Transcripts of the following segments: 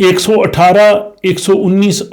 118, 119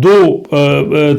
2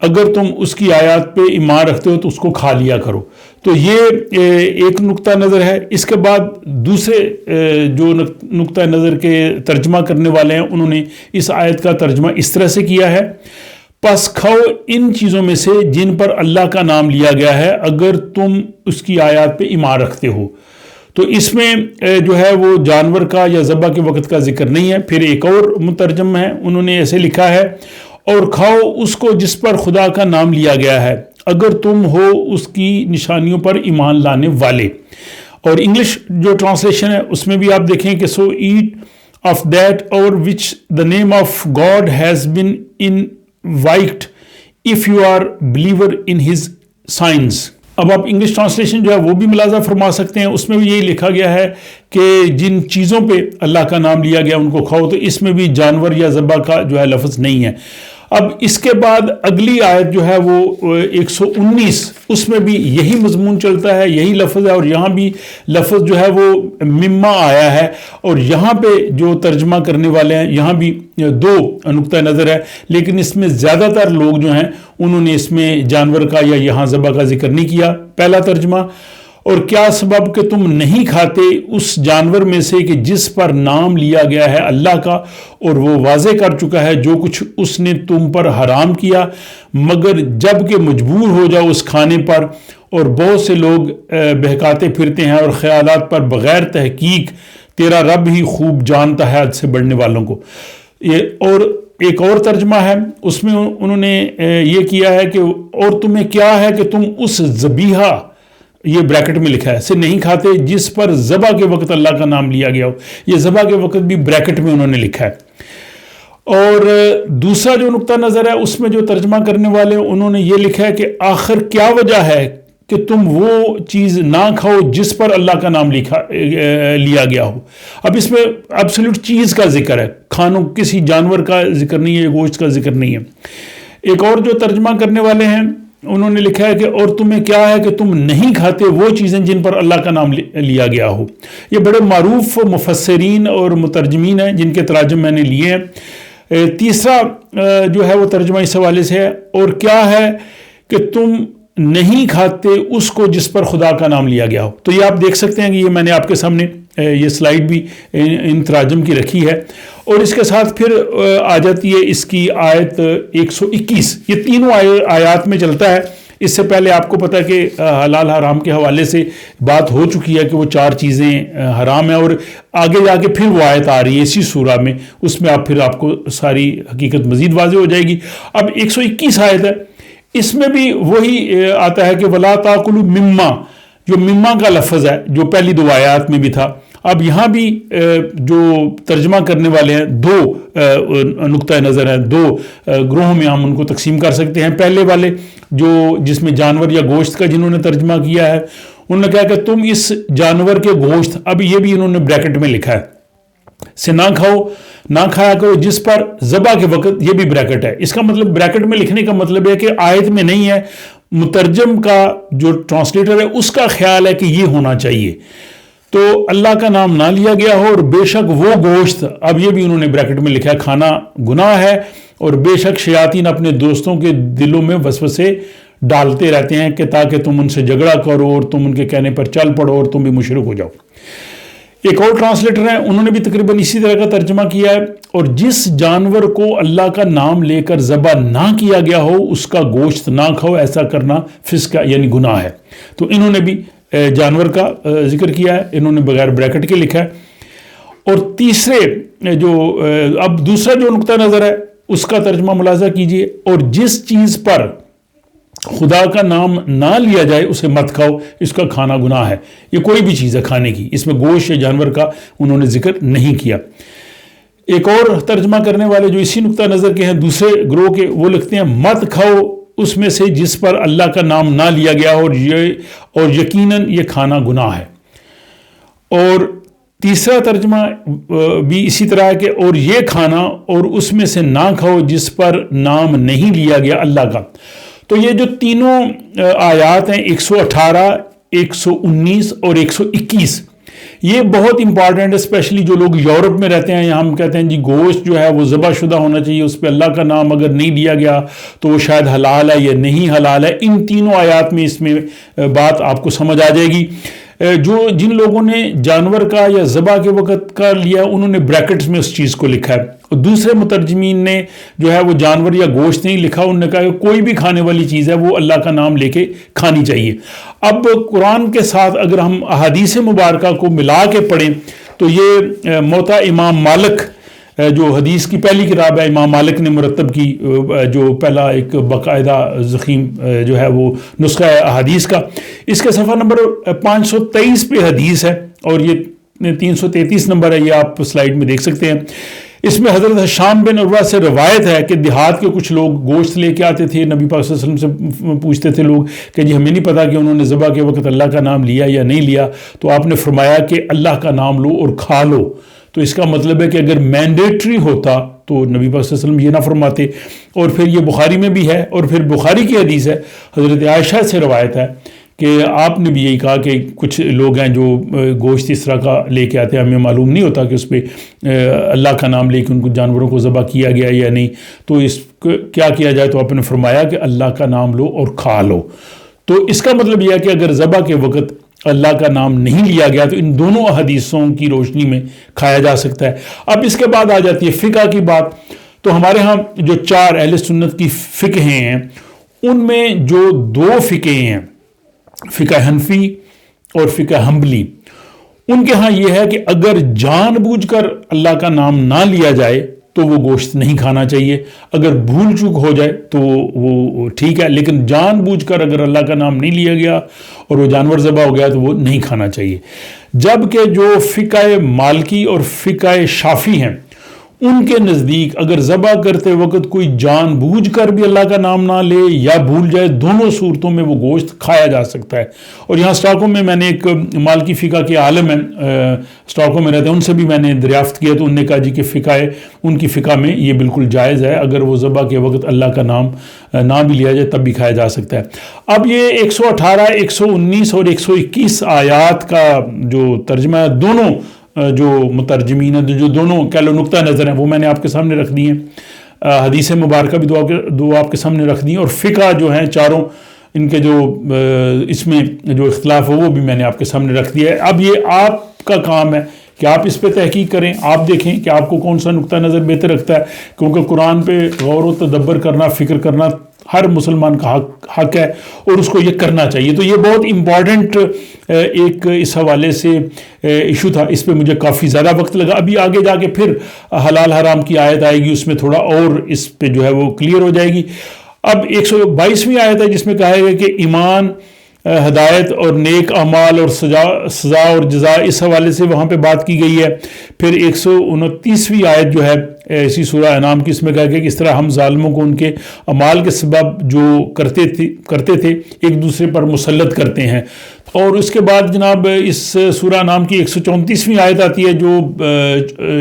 اگر تم اس کی آیات پہ ایمان رکھتے ہو تو اس کو کھا لیا کرو۔ تو یہ ایک نقطہ نظر ہے۔ اس کے بعد دوسرے جو نقطہ نظر کے ترجمہ کرنے والے ہیں انہوں نے اس آیت کا ترجمہ اس طرح سے کیا ہے، پس کھاؤ ان چیزوں میں سے جن پر اللہ کا نام لیا گیا ہے اگر تم اس کی آیات پہ ایمان رکھتے ہو۔ تو اس میں جو ہے وہ جانور کا یا ذبح کے وقت کا ذکر نہیں ہے۔ پھر ایک اور مترجم ہے، انہوں نے ایسے لکھا ہے، اور کھاؤ اس کو جس پر خدا کا نام لیا گیا ہے اگر تم ہو اس کی نشانیوں پر ایمان لانے والے۔ اور انگلش جو ٹرانسلیشن ہے اس میں بھی آپ دیکھیں کہ سو ایٹ آف دیٹ اور which the name of God has been invoked if you are believer in his signs. اب آپ انگلش ٹرانسلیشن جو ہے وہ بھی ملاحظہ فرما سکتے ہیں، اس میں بھی یہی لکھا گیا ہے کہ جن چیزوں پہ اللہ کا نام لیا گیا ان کو کھاؤ، تو اس میں بھی جانور یا ذبح کا جو ہے لفظ نہیں ہے۔ اب اس کے بعد اگلی آیت جو ہے وہ 119، اس میں بھی یہی مضمون چلتا ہے، یہی لفظ ہے، اور یہاں بھی لفظ جو ہے وہ مما آیا ہے، اور یہاں پہ جو ترجمہ کرنے والے ہیں یہاں بھی دو نقطہ نظر ہے، لیکن اس میں زیادہ تر لوگ جو ہیں انہوں نے اس میں جانور کا یا یہاں ذبح کا ذکر نہیں کیا۔ پہلا ترجمہ، اور کیا سبب کہ تم نہیں کھاتے اس جانور میں سے کہ جس پر نام لیا گیا ہے اللہ کا، اور وہ واضح کر چکا ہے جو کچھ اس نے تم پر حرام کیا، مگر جب کہ مجبور ہو جاؤ اس کھانے پر، اور بہت سے لوگ بہکاتے پھرتے ہیں اور خیالات پر بغیر تحقیق، تیرا رب ہی خوب جانتا ہے حد سے بڑھنے والوں کو۔ اور ایک اور ترجمہ ہے، اس میں انہوں نے یہ کیا ہے کہ اور تمہیں کیا ہے کہ تم اس ذبیحہ، یہ بریکٹ میں لکھا ہے، سے نہیں کھاتے جس پر ذبح کے وقت اللہ کا نام لیا گیا ہو۔ یہ ذبح کے وقت بھی بریکٹ میں انہوں نے لکھا ہے۔ اور دوسرا جو نقطہ نظر ہے اس میں جو ترجمہ کرنے والے انہوں نے یہ لکھا ہے کہ آخر کیا وجہ ہے کہ تم وہ چیز نہ کھاؤ جس پر اللہ کا نام لیا گیا ہو۔ اب اس میں ایبسلیوٹ چیز کا ذکر ہے، کھانوں کسی جانور کا ذکر نہیں ہے، گوشت کا ذکر نہیں ہے۔ ایک اور جو ترجمہ کرنے والے ہیں انہوں نے لکھا ہے کہ اور تمہیں کیا ہے کہ تم نہیں کھاتے وہ چیزیں جن پر اللہ کا نام لیا گیا ہو۔ یہ بڑے معروف مفسرین اور مترجمین ہیں جن کے تراجم میں نے لیے ہیں۔ تیسرا جو ہے وہ ترجمہ اس حوالے سے ہے، اور کیا ہے کہ تم نہیں کھاتے اس کو جس پر خدا کا نام لیا گیا ہو۔ تو یہ آپ دیکھ سکتے ہیں کہ یہ میں نے آپ کے سامنے یہ سلائیڈ بھی ان تراجم کی رکھی ہے، اور اس کے ساتھ پھر آ جاتی ہے اس کی آیت 121۔ یہ تینوں آیات میں چلتا ہے۔ اس سے پہلے آپ کو پتہ ہے کہ حلال حرام کے حوالے سے بات ہو چکی ہے کہ وہ 4 چیزیں حرام ہیں، اور آگے جا کے پھر وہ آیت آ رہی ہے اسی سورہ میں، اس میں آپ کو ساری حقیقت مزید واضح ہو جائے گی۔ اب 121 آیت ہے، اس میں بھی وہی آتا ہے کہ وَلَا تَأْكُلُوا مِمَّا، جو مما کا لفظ ہے جو پہلی 2 آیات میں بھی تھا۔ اب یہاں بھی جو ترجمہ کرنے والے ہیں 2 نقطہ نظر ہیں، 2 گروہوں میں ہم ان کو تقسیم کر سکتے ہیں۔ پہلے والے جس میں جانور یا گوشت کا جنہوں نے ترجمہ کیا ہے، انہوں نے کہا کہ تم اس جانور کے گوشت، اب یہ بھی انہوں نے بریکٹ میں لکھا ہے، سے نہ کھاؤ، نہ کھایا کرو جس پر ذبح کے وقت، یہ بھی بریکٹ ہے۔ اس کا مطلب بریکٹ میں لکھنے کا مطلب ہے کہ آیت میں نہیں ہے، مترجم کا جو ٹرانسلیٹر ہے اس کا خیال ہے کہ یہ ہونا چاہیے، تو اللہ کا نام نہ لیا گیا ہو، اور بے شک وہ گوشت، اب یہ بھی انہوں نے بریکٹ میں لکھا ہے، کھانا گناہ ہے، اور بے شک شیاطین اپنے دوستوں کے دلوں میں وسوسے ڈالتے رہتے ہیں کہ تاکہ تم ان سے جھگڑا کرو اور تم ان کے کہنے پر چل پڑو اور تم بھی مشرک ہو جاؤ۔ ایک اور ٹرانسلیٹر ہیں، انہوں نے بھی تقریباً اسی طرح کا ترجمہ کیا ہے، اور جس جانور کو اللہ کا نام لے کر ذبح نہ کیا گیا ہو اس کا گوشت نہ کھاؤ، ایسا کرنا فسق یعنی گناہ ہے۔ تو انہوں نے بھی جانور کا ذکر کیا ہے، انہوں نے بغیر بریکٹ کے لکھا ہے۔ اور تیسرے اب دوسرا جو نقطہ نظر ہے اس کا ترجمہ ملاحظہ کیجئے، اور جس چیز پر خدا کا نام نہ لیا جائے اسے مت کھاؤ، اس کا کھانا گناہ ہے۔ یہ کوئی بھی چیز ہے کھانے کی، اس میں گوشت یا جانور کا انہوں نے ذکر نہیں کیا۔ ایک اور ترجمہ کرنے والے جو اسی نقطہ نظر کے ہیں دوسرے گروہ کے، وہ لکھتے ہیں مت کھاؤ اس میں سے جس پر اللہ کا نام نہ لیا گیا اور یقیناً یہ کھانا گناہ ہے۔ اور تیسرا ترجمہ بھی اسی طرح ہے کہ اور یہ کھانا اور اس میں سے نہ کھاؤ جس پر نام نہیں لیا گیا اللہ کا۔ تو یہ جو تینوں آیات ہیں 118، 119 اور 121، یہ بہت امپارٹنٹ ہے، اسپیشلی جو لوگ یورپ میں رہتے ہیں. یہاں ہم کہتے ہیں جی گوشت جو ہے وہ ذبح شدہ ہونا چاہیے، اس پہ اللہ کا نام اگر نہیں لیا گیا تو وہ شاید حلال ہے یا نہیں حلال ہے. ان تینوں آیات میں اس میں بات آپ کو سمجھ آ جائے گی. جن لوگوں نے جانور کا یا ذبح کے وقت کا لیا انہوں نے بریکٹس میں اس چیز کو لکھا ہے، اور دوسرے مترجمین نے جو ہے وہ جانور یا گوشت نہیں لکھا، انہوں نے کہا کہ کوئی بھی کھانے والی چیز ہے وہ اللہ کا نام لے کے کھانی چاہیے. اب قرآن کے ساتھ اگر ہم احادیث مبارکہ کو ملا کے پڑھیں تو یہ موطا امام مالک جو حدیث کی پہلی کتاب ہے امام مالک نے مرتب کی، جو پہلا ایک باقاعدہ ضخیم جو ہے وہ نسخہ ہے احادیث کا، اس کے صفحہ نمبر 523 پہ حدیث ہے، اور یہ 333 نمبر ہے، یہ آپ سلائیڈ میں دیکھ سکتے ہیں. اس میں حضرت حشام بن عروہ سے روایت ہے کہ دیہات کے کچھ لوگ گوشت لے کے آتے تھے، نبی پاک صلی اللہ علیہ وسلم سے پوچھتے تھے لوگ کہ جی ہمیں نہیں پتا کہ انہوں نے ذبح کے وقت اللہ کا نام لیا یا نہیں لیا، تو آپ نے فرمایا کہ اللہ کا نام لو اور کھا لو. تو اس کا مطلب ہے کہ اگر مینڈیٹری ہوتا تو نبی پاک صلی اللہ علیہ وسلم یہ نہ فرماتے. اور پھر یہ بخاری میں بھی ہے، اور پھر بخاری کی حدیث ہے، حضرت عائشہ سے روایت ہے کہ آپ نے بھی یہی کہا کہ کچھ لوگ ہیں جو گوشت اس طرح کا لے کے آتے ہیں، ہمیں معلوم نہیں ہوتا کہ اس پہ اللہ کا نام لے کے ان کو جانوروں کو ذبح کیا گیا یا نہیں، تو اس کیا کیا جائے؟ تو آپ نے فرمایا کہ اللہ کا نام لو اور کھا لو. تو اس کا مطلب یہ ہے کہ اگر ذبح کے وقت اللہ کا نام نہیں لیا گیا تو ان دونوں حدیثوں کی روشنی میں کھایا جا سکتا ہے. اب اس کے بعد آ جاتی ہے فقہ کی بات. تو ہمارے ہاں جو 4 اہل سنت کی فقہ ہیں ان میں جو 2 فقہ ہیں، فقہ حنفی اور فقہ حنبلی، ان کے ہاں یہ ہے کہ اگر جان بوجھ کر اللہ کا نام نہ لیا جائے تو وہ گوشت نہیں کھانا چاہیے. اگر بھول چوک ہو جائے تو وہ ٹھیک ہے، لیکن جان بوجھ کر اگر اللہ کا نام نہیں لیا گیا اور وہ جانور ذبح ہو گیا تو وہ نہیں کھانا چاہیے. جبکہ جو فقہ مالکی اور فقہ شافعی ہیں ان کے نزدیک اگر ذبح کرتے وقت کوئی جان بوجھ کر بھی اللہ کا نام نہ لے یا بھول جائے، دونوں صورتوں میں وہ گوشت کھایا جا سکتا ہے. اور یہاں اسٹاکہولم میں میں نے ایک مالکی فقہ کے عالم ہیں، اسٹاکہولم میں رہتے ہیں، ان سے بھی میں نے دریافت کیا تو انہوں نے کہا جی کہ ان کی فقہ میں یہ بالکل جائز ہے، اگر وہ ذبح کے وقت اللہ کا نام نہ بھی لیا جائے تب بھی کھایا جا سکتا ہے. اب یہ 118، 119 اور 121 آیات کا جو ترجمہ ہے، دونوں جو مترجمین ہیں جو دونوں کہہ لو نقطہ نظر ہیں وہ میں نے آپ کے سامنے رکھ دی ہیں. حدیث مبارکہ بھی دو آپ کے سامنے رکھ دی ہیں، اور فقہ جو ہیں چاروں ان کے جو اس میں جو اختلاف ہو وہ بھی میں نے آپ کے سامنے رکھ دیا ہے. اب یہ آپ کا کام ہے کہ آپ اس پہ تحقیق کریں، آپ دیکھیں کہ آپ کو کون سا نقطہ نظر بہتر رکھتا ہے، کیونکہ قرآن پہ غور و تدبر کرنا، فکر کرنا ہر مسلمان کا حق ہے اور اس کو یہ کرنا چاہیے. تو یہ بہت امپورٹنٹ ایک اس حوالے سے ایشو تھا، اس پہ مجھے کافی زیادہ وقت لگا. ابھی آگے جا کے پھر حلال حرام کی آیت آئے گی، اس میں تھوڑا اور اس پہ جو ہے وہ کلیئر ہو جائے گی. اب 122ویں آیت ہے جس میں کہا گیا کہ ایمان، ہدایت اور نیک اعمال اور سزا اور جزا، اس حوالے سے وہاں پہ بات کی گئی ہے. پھر 129ویں آیت جو ہے اسی سورہ انعام کی، اس میں کہا گیا کہ اس طرح ہم ظالموں کو ان کے اعمال کے سبب جو کرتے تھے ایک دوسرے پر مسلط کرتے ہیں. اور اس کے بعد جناب اس سورہ انعام کی 134ویں آیت آتی ہے،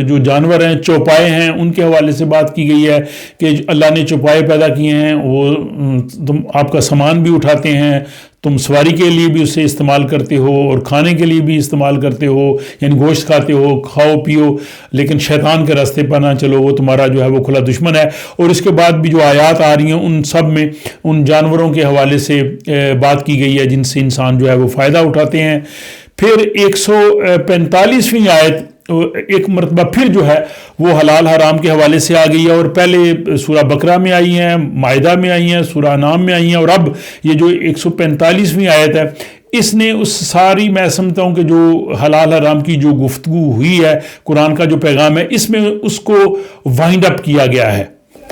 جو جانور ہیں چوپائے ہیں ان کے حوالے سے بات کی گئی ہے کہ اللہ نے چوپائے پیدا کیے ہیں، وہ تم آپ کا سامان بھی اٹھاتے ہیں، تم سواری کے لیے بھی اسے استعمال کرتے ہو اور کھانے کے لیے بھی استعمال کرتے ہو، یعنی گوشت کھاتے ہو، کھاؤ پیو، لیکن شیطان کے راستے پر نہ چلو، وہ تمہارا جو ہے وہ کھلا دشمن ہے. اور اس کے بعد بھی جو آیات آ رہی ہیں ان سب میں ان جانوروں کے حوالے سے بات کی گئی ہے جن سے انسان جو ہے وہ فائدہ اٹھاتے ہیں. پھر 145ویں آیت ایک مرتبہ پھر جو ہے وہ حلال حرام کے حوالے سے آ گئی ہے، اور پہلے سورہ بقرہ میں آئی ہیں، مائدہ میں آئی ہیں، سورہ انعام میں آئی ہیں، اور اب یہ جو 145ویں آیت ہے اس نے اس ساری، میں سمجھتا ہوں کہ جو حلال حرام کی جو گفتگو ہوئی ہے، قرآن کا جو پیغام ہے، اس میں اس کو وائنڈ اپ کیا گیا ہے.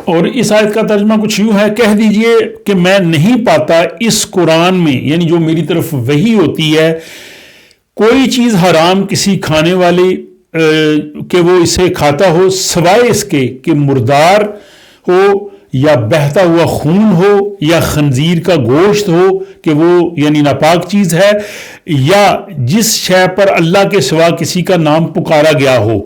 اور اس آیت کا ترجمہ کچھ یوں ہے، کہہ دیجئے کہ میں نہیں پاتا اس قرآن میں، یعنی جو میری طرف وحی ہوتی ہے، کوئی چیز حرام کسی کھانے والے کہ وہ اسے کھاتا ہو سوائے اس کے کہ مردار ہو یا بہتا ہوا خون ہو یا خنزیر کا گوشت ہو کہ وہ یعنی ناپاک چیز ہے، یا جس شے پر اللہ کے سوا کسی کا نام پکارا گیا ہو.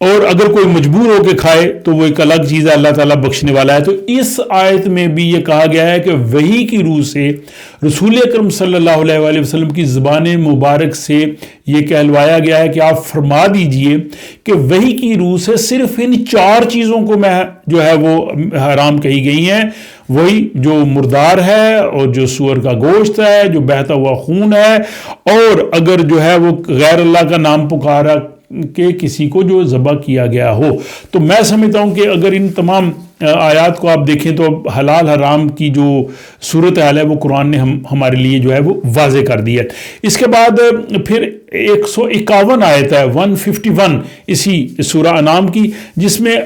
اور اگر کوئی مجبور ہو کے کھائے تو وہ ایک الگ چیز ہے، اللہ تعالیٰ بخشنے والا ہے۔ تو اس آیت میں بھی یہ کہا گیا ہے کہ وحی کی روح سے رسول اکرم صلی اللہ علیہ وآلہ وسلم کی زبان مبارک سے یہ کہلوایا گیا ہے کہ آپ فرما دیجئے کہ وحی کی روح سے صرف ان 4 چیزوں کو میں جو ہے وہ حرام کہی گئی ہیں، وہی جو مردار ہے، اور جو سور کا گوشت ہے، جو بہتا ہوا خون ہے، اور اگر جو ہے وہ غیر اللہ کا نام پکارا کہ کسی کو جو ذبح کیا گیا ہو۔ تو میں سمجھتا ہوں کہ اگر ان تمام آیات کو آپ دیکھیں تو حلال حرام کی جو صورت حال ہے وہ قرآن نے ہمارے لیے جو ہے وہ واضح کر دی ہے۔ اس کے بعد پھر 151 آیت ہے 151 اسی سورہ انعام کی، جس میں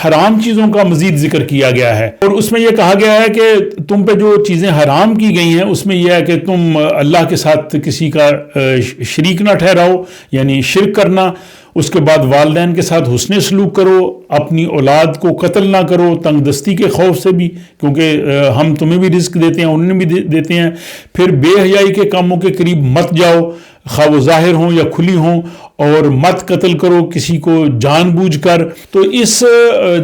حرام چیزوں کا مزید ذکر کیا گیا ہے، اور اس میں یہ کہا گیا ہے کہ تم پہ جو چیزیں حرام کی گئی ہیں اس میں یہ ہے کہ تم اللہ کے ساتھ کسی کا شریک نہ ٹھہراؤ، یعنی شرک کرنا۔ اس کے بعد والدین کے ساتھ حسن سلوک کرو، اپنی اولاد کو قتل نہ کرو تنگ دستی کے خوف سے بھی، کیونکہ ہم تمہیں بھی رزق دیتے ہیں انہیں بھی دیتے ہیں۔ پھر بے حیائی کے کاموں کے قریب مت جاؤ، خواہ وہ ظاہر ہوں یا کھلی ہوں، اور مت قتل کرو کسی کو جان بوجھ کر۔ تو اس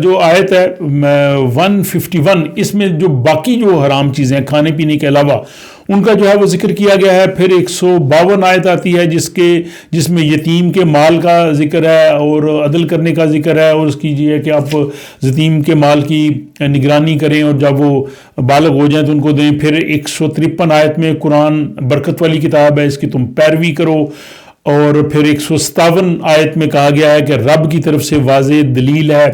جو آیت ہے 151 اس میں جو باقی جو حرام چیزیں کھانے پینے کے علاوہ ان کا جو ہے وہ ذکر کیا گیا ہے۔ پھر 152 آیت آتی ہے جس میں یتیم کے مال کا ذکر ہے اور عدل کرنے کا ذکر ہے، اور اس کی یہ ہے کہ آپ یتیم کے مال کی نگرانی کریں اور جب وہ بالغ ہو جائیں تو ان کو دیں۔ پھر 153 آیت میں قرآن برکت والی کتاب ہے، اس کی تم پیروی کرو۔ اور پھر 157 آیت میں کہا گیا ہے کہ رب کی طرف سے واضح دلیل ہے،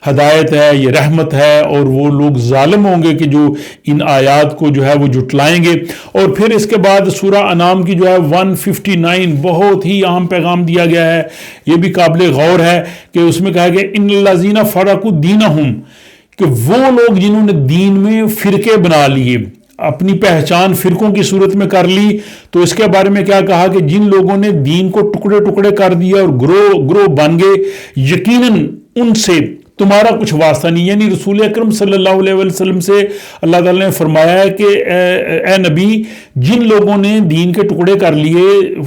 ہدایت ہے، یہ رحمت ہے، اور وہ لوگ ظالم ہوں گے کہ جو ان آیات کو جو ہے وہ جھٹلائیں گے۔ اور پھر اس کے بعد سورہ انعام کی جو ہے 159 بہت ہی اہم پیغام دیا گیا ہے، یہ بھی قابل غور ہے کہ اس میں کہا گیا ان الذین فرقوا دینہم، کہ وہ لوگ جنہوں نے دین میں فرقے بنا لیے، اپنی پہچان فرقوں کی صورت میں کر لی۔ تو اس کے بارے میں کیا کہا کہ جن لوگوں نے دین کو ٹکڑے ٹکڑے کر دیا اور گروہ بن گئے، یقیناً ان سے تمہارا کچھ واسطہ نہیں۔ یعنی رسول اکرم صلی اللہ علیہ وسلم سے اللہ تعالیٰ نے فرمایا ہے کہ اے نبی، جن لوگوں نے دین کے ٹکڑے کر لیے،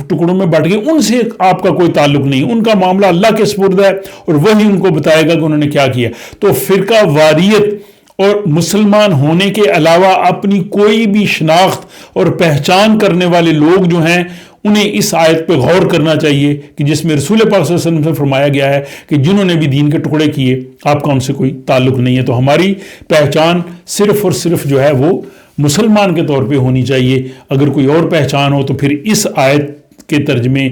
ٹکڑوں میں بٹ گئے، ان سے آپ کا کوئی تعلق نہیں، ان کا معاملہ اللہ کے سپرد ہے، اور وہی ان کو بتائے گا کہ انہوں نے کیا کیا۔ تو فرقہ واریت اور مسلمان ہونے کے علاوہ اپنی کوئی بھی شناخت اور پہچان کرنے والے لوگ جو ہیں انہیں اس آیت پہ غور کرنا چاہیے کہ جس میں رسول پاک صلی اللہ علیہ وسلم سے فرمایا گیا ہے کہ جنہوں نے بھی دین کے ٹکڑے کیے آپ کا ان سے کوئی تعلق نہیں ہے۔ تو ہماری پہچان صرف اور صرف جو ہے وہ مسلمان کے طور پہ ہونی چاہیے، اگر کوئی اور پہچان ہو تو پھر اس آیت کے ترجمے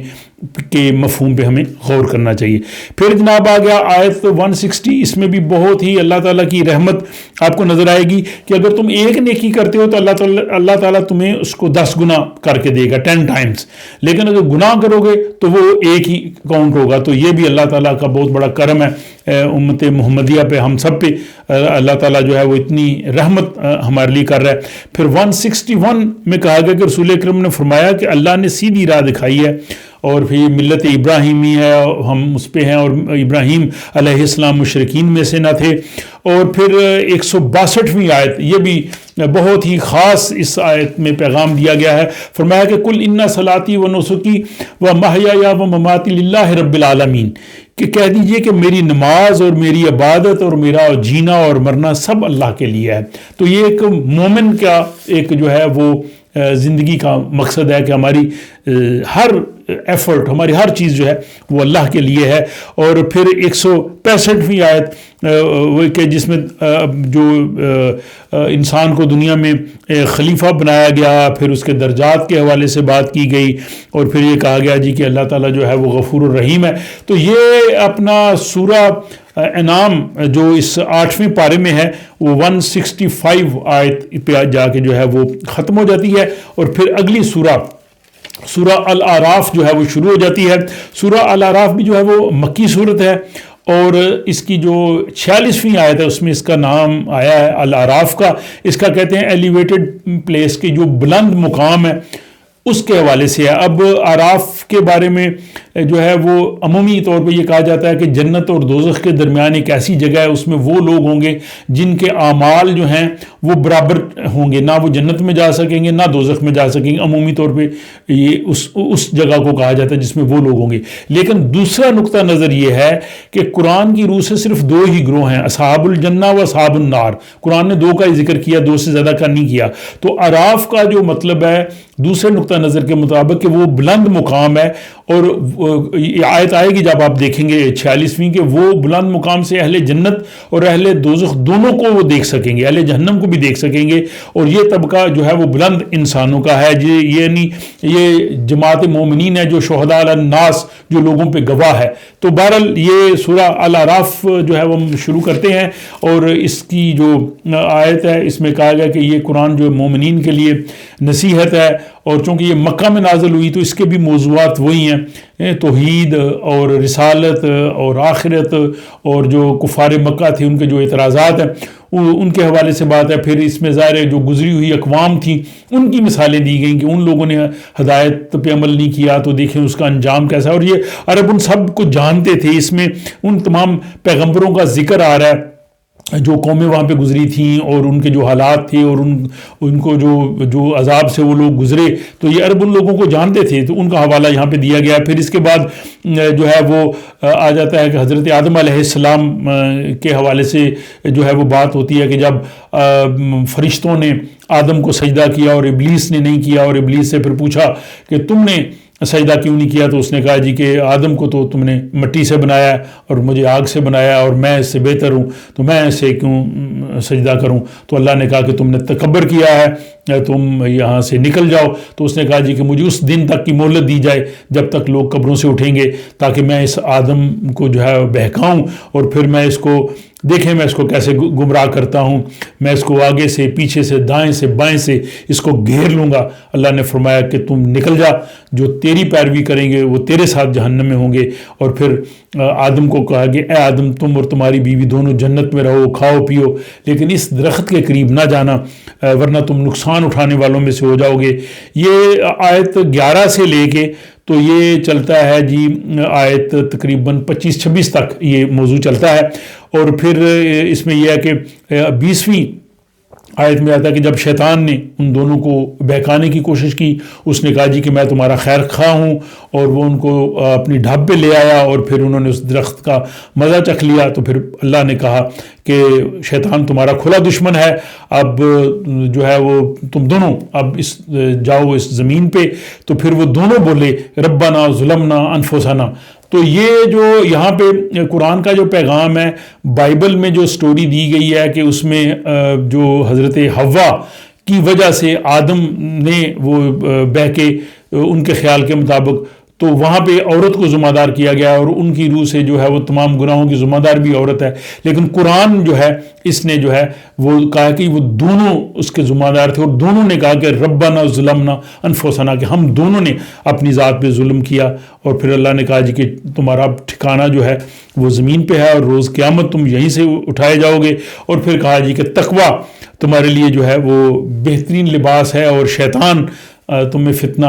کے مفہوم پہ ہمیں غور کرنا چاہیے۔ پھر جناب آ گیا آیت 160، اس میں بھی بہت ہی اللہ تعالیٰ کی رحمت آپ کو نظر آئے گی کہ اگر تم ایک نیکی کرتے ہو تو اللہ تعالیٰ تمہیں اس کو 10 گنا کر کے دے گا، 10 ٹائمز، لیکن اگر گناہ کرو گے تو وہ ایک ہی کاؤنٹ ہوگا۔ تو یہ بھی اللہ تعالیٰ کا بہت بڑا کرم ہے امت محمدیہ پہ، ہم سب پہ اللہ تعالیٰ جو ہے وہ اتنی رحمت ہمارے لیے کر رہا ہے۔ پھر 161 میں کہا گیا کہ رسول اکرم نے فرمایا کہ اللہ نے سیدھی راہ دکھائی ہے، اور پھر یہ ملت ابراہیمی ہے، ہم اس پہ ہیں، اور ابراہیم علیہ السلام مشرکین میں سے نہ تھے۔ اور پھر 162ویں آیت، یہ بھی بہت ہی خاص اس آیت میں پیغام دیا گیا ہے، فرمایا کہ کل ان صلاتی و نسکی و محیایا و مماتی للہ رب العالمین، کہ کہہ دیجئے کہ میری نماز اور میری عبادت اور میرا جینا اور مرنا سب اللہ کے لیے ہے۔ تو یہ ایک مومن کا ایک جو ہے وہ زندگی کا مقصد ہے کہ ہماری ہر ایفرٹ، ہماری ہر چیز جو ہے وہ اللہ کے لیے ہے۔ اور پھر 165ویں آیت کہ جس میں جو انسان کو دنیا میں خلیفہ بنایا گیا، پھر اس کے درجات کے حوالے سے بات کی گئی، اور پھر یہ کہا گیا جی کہ اللہ تعالیٰ جو ہے وہ غفور الرحیم ہے۔ تو یہ اپنا سورہ انعام جو اس 8ویں پارے میں ہے وہ 165 آیت پہ جا کے جو ہے وہ ختم ہو جاتی ہے، اور پھر اگلی سورہ الاعراف جو ہے وہ شروع ہو جاتی ہے۔ سورہ الاعراف بھی جو ہے وہ مکی صورت ہے، اور اس کی جو 46ویں آیت ہے اس میں اس کا نام آیا ہے الاعراف کا، اس کا کہتے ہیں ایلیویٹڈ پلیس، کی جو بلند مقام ہے اس کے حوالے سے ہے۔ اب اعراف کے بارے میں جو ہے وہ عمومی طور پہ یہ کہا جاتا ہے کہ جنت اور دوزخ کے درمیان ایک ایسی جگہ ہے، اس میں وہ لوگ ہوں گے جن کے اعمال جو ہیں وہ برابر ہوں گے، نہ وہ جنت میں جا سکیں گے نہ دوزخ میں جا سکیں گے۔ عمومی طور پہ یہ اس جگہ کو کہا جاتا ہے جس میں وہ لوگ ہوں گے۔ لیکن دوسرا نقطہ نظر یہ ہے کہ قرآن کی روح سے صرف دو ہی گروہ ہیں، اصحاب الجنہ و اصحاب النار۔ قرآن نے دو کا ہی ذکر کیا، دو سے زیادہ کا نہیں کیا۔ تو اعراف کا جو مطلب ہے دوسرے نقطہ نظر کے مطابق کہ وہ بلند مقام ہے، اور آیت آئے گی جب آپ دیکھیں گے 46ویں کہ وہ بلند مقام سے اہل جنت اور اہل دوزخ دونوں کو وہ دیکھ سکیں گے، اہل جہنم کو بھی دیکھ سکیں گے، اور یہ طبقہ جو ہے وہ بلند انسانوں کا ہے، یعنی یہ جماعت مومنین ہے جو شہداء علی الناس، جو لوگوں پہ گواہ ہے۔ تو بہرحال یہ سورہ الاعراف جو ہے وہ ہم شروع کرتے ہیں، اور اس کی جو آیت ہے اس میں کہا گیا کہ یہ قرآن جو مومنین کے لیے نصیحت ہے، اور چونکہ یہ مکہ میں نازل ہوئی تو اس کے بھی موضوعات وہی ہیں، توحید اور رسالت اور آخرت، اور جو کفار مکہ تھے ان کے جو اعتراضات ہیں ان کے حوالے سے بات ہے۔ پھر اس میں ظاہر ہے جو گزری ہوئی اقوام تھیں ان کی مثالیں دی گئیں کہ ان لوگوں نے ہدایت پہ عمل نہیں کیا تو دیکھیں اس کا انجام کیسا ہے، اور یہ عرب ان سب کو جانتے تھے۔ اس میں ان تمام پیغمبروں کا ذکر آ رہا ہے جو قومیں وہاں پہ گزری تھیں اور ان کے جو حالات تھے اور ان کو جو عذاب سے وہ لوگ گزرے، تو یہ عرب ان لوگوں کو جانتے تھے، تو ان کا حوالہ یہاں پہ دیا گیا ہے۔ پھر اس کے بعد جو ہے وہ آ جاتا ہے کہ حضرت آدم علیہ السلام کے حوالے سے جو ہے وہ بات ہوتی ہے کہ جب فرشتوں نے آدم کو سجدہ کیا اور ابلیس نے نہیں کیا، اور ابلیس سے پھر پوچھا کہ تم نے سجدہ کیوں نہیں کیا، تو اس نے کہا جی کہ آدم کو تو تم نے مٹی سے بنایا اور مجھے آگ سے بنایا، اور میں اس سے بہتر ہوں تو میں اسے کیوں سجدہ کروں۔ تو اللہ نے کہا کہ تم نے تکبر کیا ہے، تم یہاں سے نکل جاؤ۔ تو اس نے کہا جی کہ مجھے اس دن تک کی مہلت دی جائے جب تک لوگ قبروں سے اٹھیں گے، تاکہ میں اس آدم کو جو ہے بہکاؤں، اور پھر میں اس کو دیکھیں میں اس کو کیسے گمراہ کرتا ہوں، میں اس کو آگے سے پیچھے سے دائیں سے بائیں سے اس کو گھیر لوں گا۔ اللہ نے فرمایا کہ تم نکل جا، جو تیری پیروی کریں گے وہ تیرے ساتھ جہنم میں ہوں گے۔ اور پھر آدم کو کہا کہ اے آدم تم اور تمہاری بیوی دونوں جنت میں رہو، کھاؤ پیو، لیکن اس درخت کے قریب نہ جانا ورنہ تم نقصان اٹھانے والوں میں سے ہو جاؤ گے۔ یہ آیت 11 سے لے کے تو یہ چلتا ہے جی آیت تقریباً 25-26 تک یہ موضوع چلتا ہے، اور پھر اس میں یہ ہے کہ 20ویں آیت میں آتا ہے کہ جب شیطان نے ان دونوں کو بہکانے کی کوشش کی، اس نے کہا جی کہ میں تمہارا خیر خواہ ہوں، اور وہ ان کو اپنی ڈھب پہ لے آیا، اور پھر انہوں نے اس درخت کا مزہ چکھ لیا۔ تو پھر اللہ نے کہا کہ شیطان تمہارا کھلا دشمن ہے، اب جو ہے وہ تم دونوں اب جاؤ اس زمین پہ۔ تو پھر وہ دونوں بولے ربنا ظلمنا انفسنا۔ تو یہ جو یہاں پہ قرآن کا جو پیغام ہے، بائبل میں جو سٹوری دی گئی ہے کہ اس میں جو حضرت حوا کی وجہ سے آدم نے وہ بہکے ان کے خیال کے مطابق، تو وہاں پہ عورت کو ذمہ دار کیا گیا، اور ان کی روح سے جو ہے وہ تمام گناہوں کی ذمہ دار بھی عورت ہے۔ لیکن قرآن جو ہے اس نے جو ہے وہ کہا کہ وہ دونوں اس کے ذمہ دار تھے، اور دونوں نے کہا کہ ربنا ظلمنا انفسنا، کہ ہم دونوں نے اپنی ذات پہ ظلم کیا۔ اور پھر اللہ نے کہا جی کہ تمہارا ٹھکانہ جو ہے وہ زمین پہ ہے، اور روز قیامت تم یہیں سے اٹھائے جاؤ گے۔ اور پھر کہا جی کہ تقویٰ تمہارے لیے جو ہے وہ بہترین لباس ہے، اور شیطان تمہیں فتنہ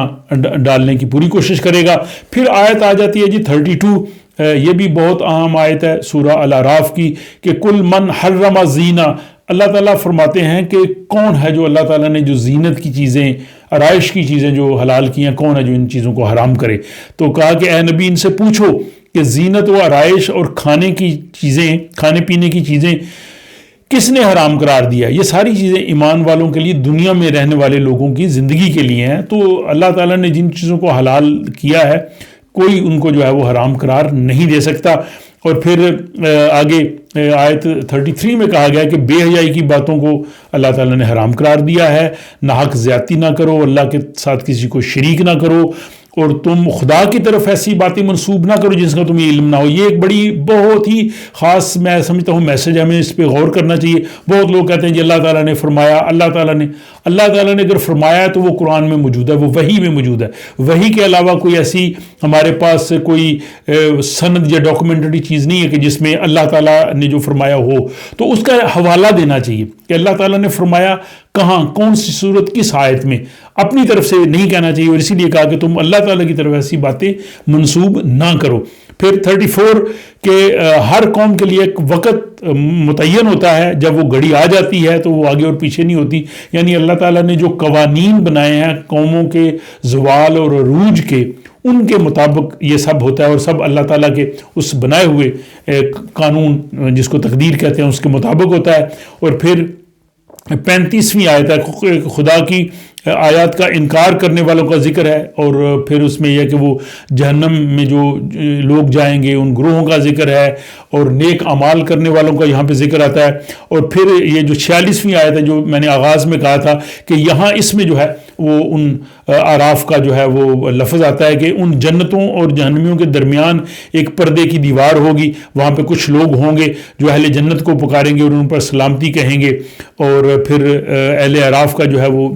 ڈالنے کی پوری کوشش کرے گا۔ پھر آیت آ جاتی ہے جی 32، یہ بھی بہت اہم آیت ہے سورہ الاعراف کی، کہ کل من حرم زینہ۔ اللہ تعالیٰ فرماتے ہیں کہ کون ہے جو اللہ تعالیٰ نے جو زینت کی چیزیں، آرائش کی چیزیں جو حلال کی ہیں، کون ہے جو ان چیزوں کو حرام کرے؟ تو کہا کہ اے نبی ان سے پوچھو کہ زینت و آرائش اور کھانے کی چیزیں، کھانے پینے کی چیزیں کس نے حرام قرار دیا؟ یہ ساری چیزیں ایمان والوں کے لیے، دنیا میں رہنے والے لوگوں کی زندگی کے لیے ہیں۔ تو اللہ تعالیٰ نے جن چیزوں کو حلال کیا ہے کوئی ان کو جو ہے وہ حرام قرار نہیں دے سکتا۔ اور پھر آگے آیت 33 میں کہا گیا کہ بے حیائی کی باتوں کو اللہ تعالیٰ نے حرام قرار دیا ہے، ناحق زیادتی نہ کرو، اللہ کے ساتھ کسی کو شریک نہ کرو، اور تم خدا کی طرف ایسی باتیں منسوب نہ کرو جس کا تمہیں علم نہ ہو۔ یہ ایک بڑی بہت ہی خاص میں سمجھتا ہوں میسج، ہمیں اس پہ غور کرنا چاہیے۔ بہت لوگ کہتے ہیں جی اللہ تعالیٰ نے فرمایا، اللہ تعالیٰ نے اگر فرمایا ہے تو وہ قرآن میں موجود ہے، وہ وحی میں موجود ہے۔ وحی کے علاوہ کوئی ایسی ہمارے پاس کوئی سند یا ڈاکومنٹری چیز نہیں ہے کہ جس میں اللہ تعالیٰ نے جو فرمایا ہو، تو اس کا حوالہ دینا چاہیے کہ اللہ تعالیٰ نے فرمایا کہاں کون سی صورت کس آیت میں، اپنی طرف سے نہیں کہنا چاہیے، اور اسی لیے کہا کہ تم اللہ تعالیٰ کی طرف ایسی باتیں منسوب نہ کرو۔ پھر 34 کہ ہر قوم کے لیے ایک وقت متعین ہوتا ہے، جب وہ گھڑی آ جاتی ہے تو وہ آگے اور پیچھے نہیں ہوتی، یعنی اللہ تعالیٰ نے جو قوانین بنائے ہیں قوموں کے زوال اور عروج کے، ان کے مطابق یہ سب ہوتا ہے، اور سب اللہ تعالیٰ کے اس بنائے ہوئے قانون جس کو تقدیر کہتے ہیں اس کے مطابق ہوتا ہے۔ اور پھر 35ویں آیت ہے، خدا کی آیات کا انکار کرنے والوں کا ذکر ہے، اور پھر اس میں یہ کہ وہ جہنم میں جو لوگ جائیں گے ان گروہوں کا ذکر ہے، اور نیک اعمال کرنے والوں کا یہاں پہ ذکر آتا ہے۔ اور پھر یہ جو 46ویں آیت ہے جو میں نے آغاز میں کہا تھا کہ یہاں اس میں جو ہے وہ ان اعراف کا جو ہے وہ لفظ آتا ہے کہ ان جنتوں اور جہنمیوں کے درمیان ایک پردے کی دیوار ہوگی، وہاں پہ کچھ لوگ ہوں گے جو اہل جنت کو پکاریں گے اور ان پر سلامتی کہیں گے، اور پھر اہل اعراف کا جو ہے وہ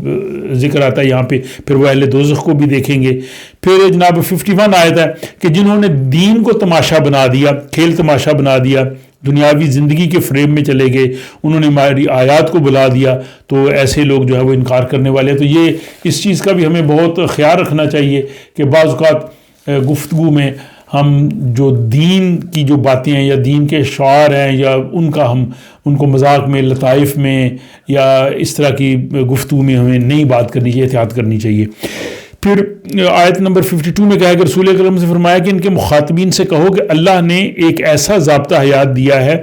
ذکر آتا ہے یہاں پہ، پھر وہ اہل دوزخ کو بھی دیکھیں گے۔ پھر جناب 51 آیت ہے کہ جنہوں نے دین کو تماشا بنا دیا، کھیل تماشا بنا دیا، دنیاوی زندگی کے فریم میں چلے گئے، انہوں نے ہماری آیات کو بلا دیا، تو ایسے لوگ جو ہے وہ انکار کرنے والے ہیں۔ تو یہ اس چیز کا بھی ہمیں بہت خیال رکھنا چاہیے کہ بعض اوقات گفتگو میں ہم جو دین کی جو باتیں ہیں یا دین کے شعار ہیں یا ان کو مذاق میں، لطائف میں یا اس طرح کی گفتگو میں ہمیں نہیں بات کرنی چاہیے، احتیاط کرنی چاہیے۔ پھر آیت نمبر 52 میں کہا کہ رسول اکرم سے فرمایا کہ ان کے مخاطبین سے کہو کہ اللہ نے ایک ایسا ضابطہ حیات دیا ہے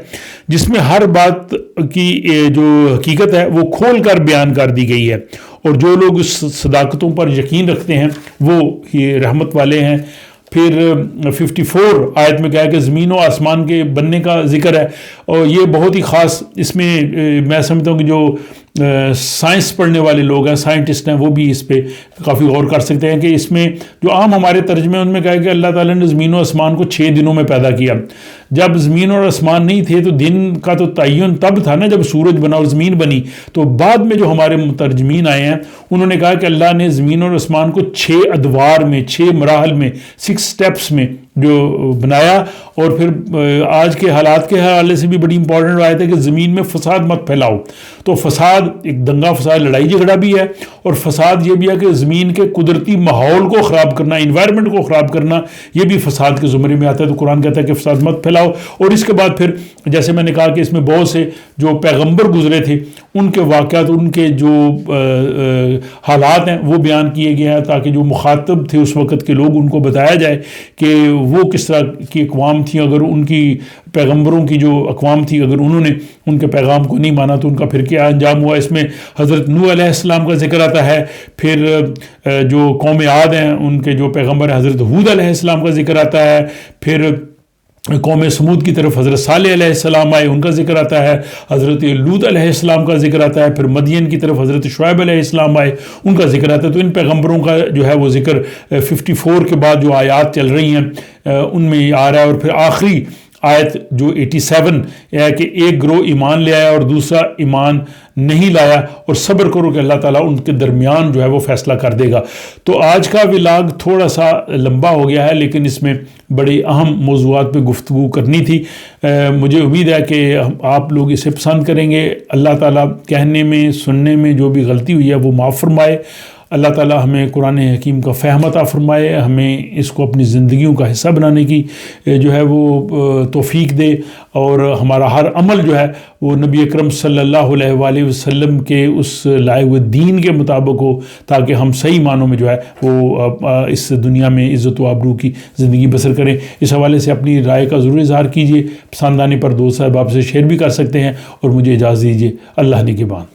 جس میں ہر بات کی جو حقیقت ہے وہ کھول کر بیان کر دی گئی ہے، اور جو لوگ اس صداقتوں پر یقین رکھتے ہیں وہ یہ رحمت والے ہیں۔ پھر 54 آیت میں کہا کہ زمین و آسمان کے بننے کا ذکر ہے، اور یہ بہت ہی خاص، اس میں میں سمجھتا ہوں کہ جو سائنس پڑھنے والے لوگ ہیں، سائنٹسٹ ہیں، وہ بھی اس پہ کافی غور کر سکتے ہیں کہ اس میں جو عام ہمارے ترجمے ان میں کہا کہ اللہ تعالیٰ نے زمین و آسمان کو 6 دنوں میں پیدا کیا۔ جب زمین اور آسمان نہیں تھے تو دن کا تو تعین تب تھا نا جب سورج بنا اور زمین بنی، تو بعد میں جو ہمارے مترجمین آئے ہیں انہوں نے کہا کہ اللہ نے زمین اور آسمان کو 6 ادوار میں، 6 مراحل میں، 6 سٹیپس میں جو بنایا۔ اور پھر آج کے حالات کے حوالے سے بھی بڑی امپورٹنٹ آیت ہے کہ زمین میں فساد مت پھیلاؤ۔ تو فساد ایک دنگا فساد، لڑائی جھگڑا بھی ہے، اور فساد یہ بھی ہے کہ زمین کے قدرتی ماحول کو خراب کرنا، انوائرمنٹ کو خراب کرنا، یہ بھی فساد کے زمرے میں آتا ہے۔ تو قرآن کہتا ہے کہ فساد مت پھیلاؤ۔ اور اس کے بعد پھر جیسے میں نے کہا کہ اس میں بہت سے جو پیغمبر گزرے تھے ان کے واقعات، ان کے جو حالات ہیں وہ بیان کیے گئے ہیں، تاکہ جو مخاطب تھے اس وقت کے لوگ ان کو بتایا جائے کہ وہ کس طرح کی اقوام تھیں، اگر ان کی پیغمبروں کی جو اقوام تھی اگر انہوں نے ان کے پیغام کو نہیں مانا تو ان کا پھر کیا انجام ہوا۔ اس میں حضرت نوح علیہ السلام کا ذکر آتا ہے، پھر جو قوم عاد ہیں ان کے جو پیغمبر ہیں حضرت ہود علیہ السلام کا ذکر آتا ہے، پھر قوم سمود کی طرف حضرت صالح علیہ السلام آئے ان کا ذکر آتا ہے، حضرت لوط علیہ السلام کا ذکر آتا ہے، پھر مدین کی طرف حضرت شعیب علیہ السلام آئے ان کا ذکر آتا ہے۔ تو ان پیغمبروں کا جو ہے وہ ذکر 54 کے بعد جو آیات چل رہی ہیں ان میں آ رہا ہے۔ اور پھر آخری آیت جو 87 یہ ہے کہ ایک گروہ ایمان لے آیا اور دوسرا ایمان نہیں لایا، اور صبر کرو کہ اللہ تعالیٰ ان کے درمیان جو ہے وہ فیصلہ کر دے گا۔ تو آج کا ولاگ تھوڑا سا لمبا ہو گیا ہے، لیکن اس میں بڑے اہم موضوعات پہ گفتگو کرنی تھی۔ مجھے امید ہے کہ آپ لوگ اسے پسند کریں گے۔ اللہ تعالیٰ کہنے میں سننے میں جو بھی غلطی ہوئی ہے وہ معاف فرمائے۔ اللہ تعالیٰ ہمیں قرآن حکیم کا فہم عطا فرمائے، ہمیں اس کو اپنی زندگیوں کا حصہ بنانے کی جو ہے وہ توفیق دے، اور ہمارا ہر عمل جو ہے وہ نبی اکرم صلی اللہ علیہ وآلہ وسلم کے اس لائے ہوئے دین کے مطابق ہو، تاکہ ہم صحیح معنوں میں جو ہے وہ اس دنیا میں عزت و آبرو کی زندگی بسر کریں۔ اس حوالے سے اپنی رائے کا ضرور اظہار کیجیے، پسند آنے پر دوست صاحب آپ سے شیئر بھی کر سکتے ہیں، اور مجھے اجازت دیجیے۔ اللہ نگہبان۔